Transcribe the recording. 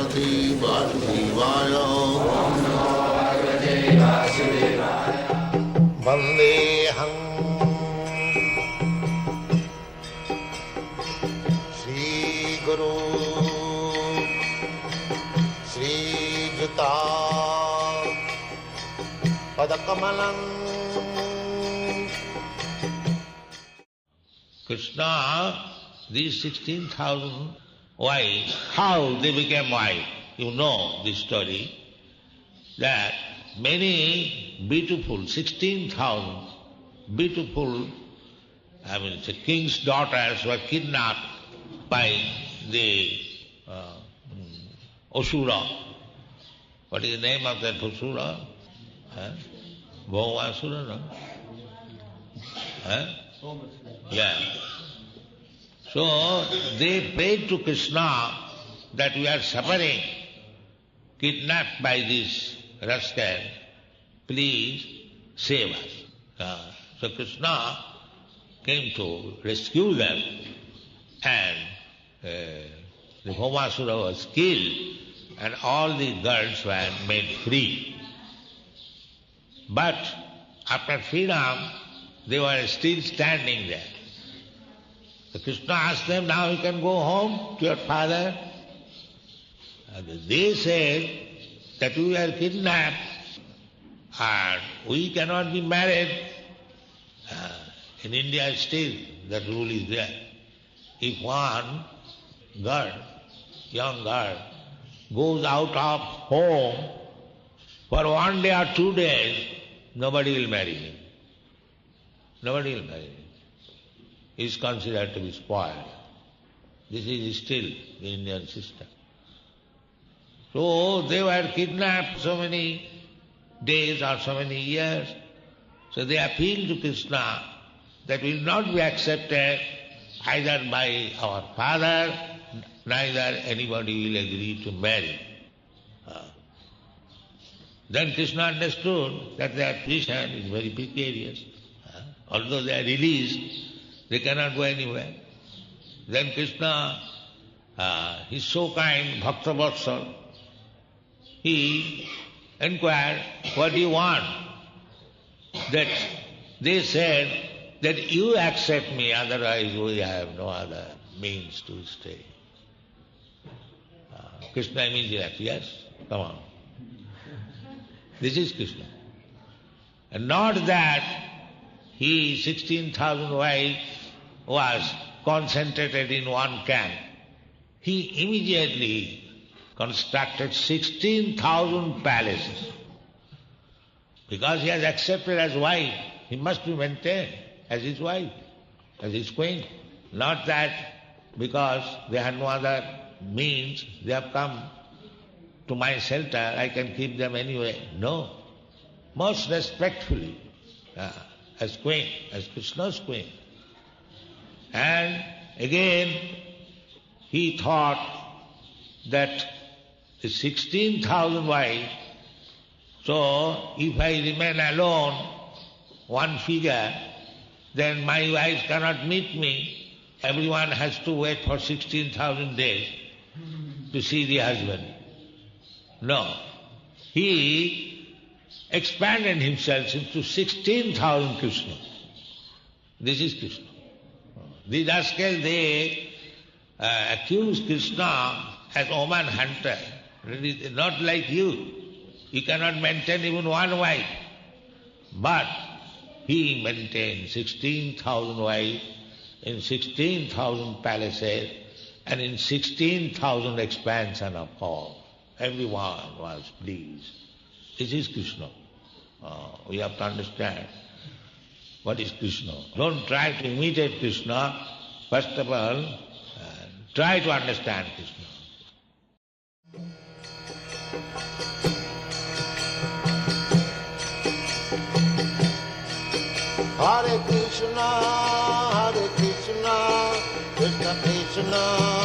Parvati Vasudevaya. Vandeham Shri Guru Shri Juta Padakamalam. Krishna, these 16,000 wives, how they became wife? You know this story, that many beautiful, 16,000 beautiful, the king's daughters were kidnapped by the Asura. What is the name of that Asura? Bhaumasura, no? Yeah. So they prayed to Krishna that we are suffering, kidnapped by this rascal, please save us. So Krishna came to rescue them, and the Bhaumasura was killed and all the girls were made free. But after freedom, they were still standing there. So Krishna asked them, now you can go home to your father. And they said that we are kidnapped and we cannot be married. In India still that rule is there. If one girl, young girl, goes out of home for 1 day or 2 days, nobody will marry him. Nobody will marry him. He is considered to be spoiled. This is still the Indian system. So they were kidnapped so many days or so many years. So they appealed to Krishna that will not be accepted either by our father, neither anybody will agree to marry. Then Krishna understood that their position is very precarious. Although they are released, they cannot go anywhere. Then Krishna, he's so kind, Bhakta Vatsal, he inquired, what do you want? That they said that you accept me, otherwise we have no other means to stay. Krishna immediately, yes, come on. This is Krishna. And not that he, 16,000 wives, was concentrated in one camp. He immediately constructed 16,000 palaces. Because he has accepted as wife, he must be maintained as his wife, as his queen. Not that because they had no other means, they have come to my shelter, I can keep them anyway. No. Most respectfully, as queen, as Krishna's queen. And again, he thought that the 16,000 wives, so if I remain alone, one figure, then my wives cannot meet me. Everyone has to wait for 16,000 days to see the husband. No. He expanded himself into 16,000 Krishna. This is Krishna. These rascals, they accuse Krishna as woman hunter. Not like you. You cannot maintain even one wife. But he maintained 16,000 wives in 16,000 palaces and in 16,000 expansion of hall. Everyone was pleased. This is Krishna. We have to understand what is Krishna. Don't try to imitate Krishna. First of all, try to understand Krishna. Hare Krishna, Krishna Krishna,